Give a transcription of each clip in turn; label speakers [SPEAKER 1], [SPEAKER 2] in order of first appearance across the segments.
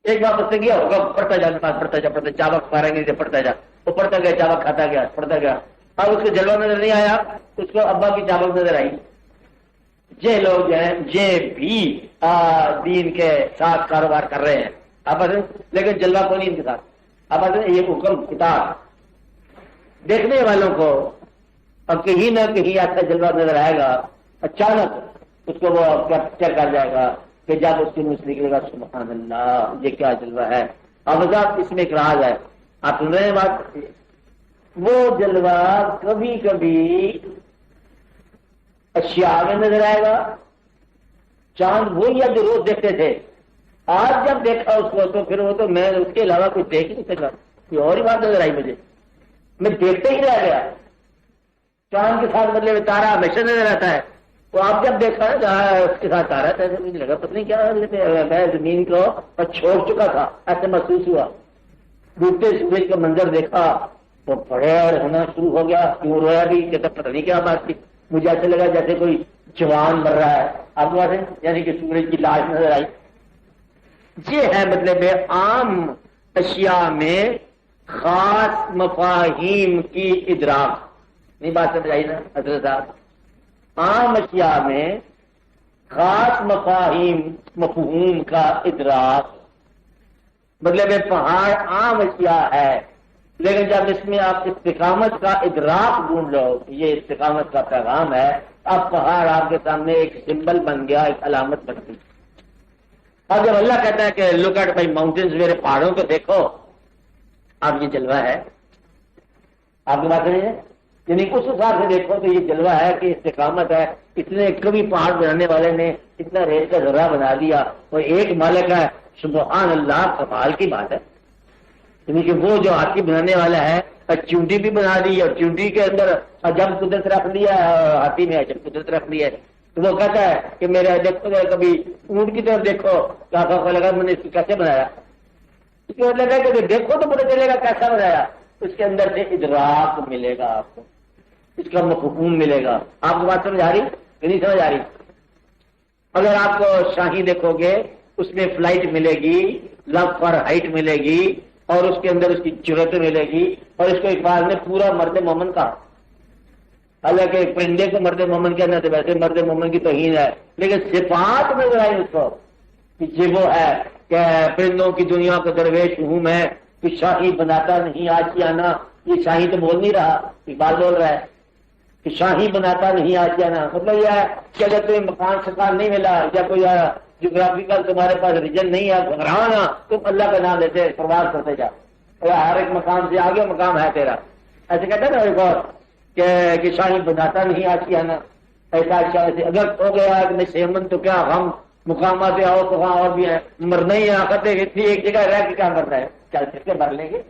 [SPEAKER 1] ایک بار اس سے گیا ہوگا پڑھتا جا پڑھتا جا چاوک ماریں گے پڑھتا جا، وہ پڑھتا گیا چاوک کھاتا گیا پڑھتا گیا، اب اس کو جلوہ نظر نہیں آیا، اس کو ابا کی چاوک نظر آئی۔ یہ لوگ جو ہیں یہ بھی دین کے ساتھ کاروبار کر رہے ہیں اب لیکن جلوہ کو نہیں ان کے ساتھ۔ اب یہ حکم کتاب دیکھنے والوں کو اب کہیں نہ کہیں ایسا جلوہ نظر آئے گا، اچانک اس کو وہ کیپچر کر جائے گا کہ جب اس کی منہ سے نکلے گا سبحان اللہ یہ کیا جلوہ ہے۔ اب اس میں ایک راز ہے، آپ سن رہے ہیں بات، وہ جلوہ کبھی کبھی اشیاء میں نظر آئے گا، چاند وہی ہے جو روز دیکھتے تھے، آج جب دیکھا اس کو تو پھر وہ تو میں اس کے علاوہ کچھ دیکھ ہی نہیں سکا، کوئی اور ہی بات نظر آئی مجھے، میں دیکھتے ہی رہ گیا۔ چاند کے ساتھ مطلب تارا ہمیشہ نظر آتا ہے، تو آپ جب دیکھا جہاں اس کے ساتھ تارا تھا مجھے لگا پتہ نہیں کیا میں زمین کو چھوڑ چکا تھا، ایسے محسوس ہوا۔ ڈوبتے سورج کا منظر دیکھا تو بڑے اور ہونا شروع ہو گیا، کیوں رویا بھی کہتا پتہ نہیں کیا بات تھی، مجھے ایسے لگا جیسے کوئی جوان مر رہا ہے، آپ کو یعنی کہ سورج کی لاش نظر آئی۔ یہ ہے مطلب عام اشیاء میں خاص مفاہیم کی ادراک، نہیں بات سمجھ آئی نا حضرت صاحب؟ عام اشیاء میں خاص مفہوم کا ادراک، مطلب پہاڑ عام اشیاء ہے لیکن جب اس میں آپ استقامت کا ادراک ڈھونڈ لو، یہ استقامت کا پیغام ہے، اب پہاڑ آپ کے سامنے ایک سمبل بن گیا، ایک علامت بن گئی۔ اب جب اللہ کہتا ہے کہ لک ایٹ مائی ماؤنٹینز، میرے پہاڑوں کو دیکھو، اب یہ جلوہ ہے، آپ کی بات نہیں ہے، یعنی اس حساب سے دیکھو تو یہ جلوہ ہے کہ استقامت ہے۔ اتنے کبھی پہاڑ بنانے والے نے اتنا ریت کا ذرہ بنا دیا، اور ایک مالک ہے، سبحان اللہ، کمال کی بات ہے۔ یعنی کہ وہ جو ہاتھی بنانے والا ہے چونٹی بھی بنا دی، اور چونٹی کے اندر عجب قدرت رکھ دیا ہے، اور ہاتھی میں عجب قدرت رکھ دی ہے، تو وہ کہتا ہے کہ میرے دیکھو کبھی اونٹ کی طرف دیکھو، کو لگا میں نے اس کو کیسے بنایا، اس کو لگا کہ دیکھو تو پتہ چلے گا کیسا بنایا، اس کے اندر سے ادراک ملے گا آپ کو، اس کا مفہوم ملے گا۔ آپ کو بات سمجھ آ رہی کہ نہیں سمجھ آ رہی؟ اگر آپ کو شاہی دیکھو گے اس میں فلائٹ ملے گی، لو فار ہائٹ ملے گی، اور اس کے اندر اس کی جرت ملے گی، اور اس کو اقبال نے پورا مرد مومن کہا، حالانکہ پرندے کو مرد مومن کہنا تو ویسے مرد مومن کی توہین ہے، لیکن صفات نظر آئی اس کو کہ یہ وہ ہے کہ پرندوں کی دنیا کا درویش ہوں میں، کہ شاہی بناتا نہیں آشیانہ، یہ شاہی تو بول نہیں رہا، اقبال بول رہا ہے کہ شاہی بناتا نہیں آشیانہ، مطلب یہ ہے کہ اگر تمہیں مکان سکان نہیں ملا یا کوئی جغرافیکل تمہارے پاس ریجن نہیں ہے، گھبرانا، تم اللہ کا نام لیتے پرواز کرتے جا، ہر ایک مقام سے آگے مقام ہے تیرا، ایسے کہتے ہیں نا ایک اور کہ شاہی بناتا نہیں آشیانہ، ایسا سے اگر ہو گیا کہ سیمن تو کیا غم، مقامات آؤ تو وہاں اور بھی ہے، مرنا ہی ہے، آخر اتنی ایک جگہ رہ کے کیا مرنا ہے، چل پھر کے مر لیں گے،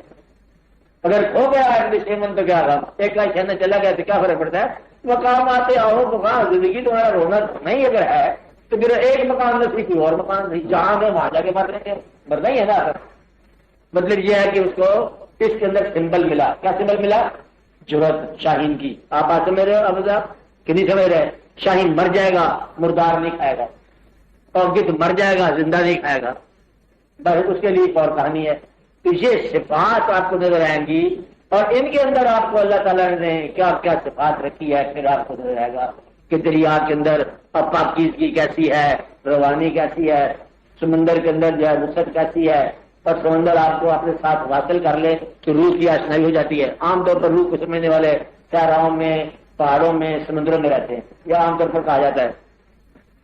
[SPEAKER 1] اگر کھو گیا ہے سیمن تو کیا غم، ایک کا شہر چلا گیا تو کیا فرق پڑتا ہے، مقام آتے آؤ مقام، زندگی تمہارا رونا نہیں اگر ہے تو پھر ایک مقام نصیب کوئی اور مقام نہیں، جہاں میں وہاں جا کے مر لیں گے، مرنا ہی ہے نا۔ مطلب یہ ہے کہ اس کو اس کے اندر سمبل ملا، کیا سمبل ملا؟ جرت شاہین کی۔ آپ بات سمجھ رہے ہو اب صاحب کہ نہیں سمجھ رہے؟ شاہین مر جائے گا مردار نہیں کھائے گا، اور گدھ مر جائے گا زندہ نہیں کھائے گا، بس اس کے لیے ایک اور کہانی ہے۔ تو یہ صفات آپ کو نظر آئیں گی، اور ان کے اندر آپ کو اللہ تعالیٰ نے کیا کیا صفات رکھی ہے، پھر آپ کو نظر آئے گا کہ دریا کے اندر پاکیزگی کیسی ہے، روانی کیسی ہے، سمندر کے اندر جو ہے وسعت کیسی ہے، اور سمندر آپ کو اپنے ساتھ واصل کر لے تو روح کی آشنائی ہو جاتی ہے۔ عام طور پر روح کو سمجھنے والے صحراؤں میں، پہاڑوں میں، سمندروں میں رہتے ہیں، یا عام طور پر کہا جاتا ہے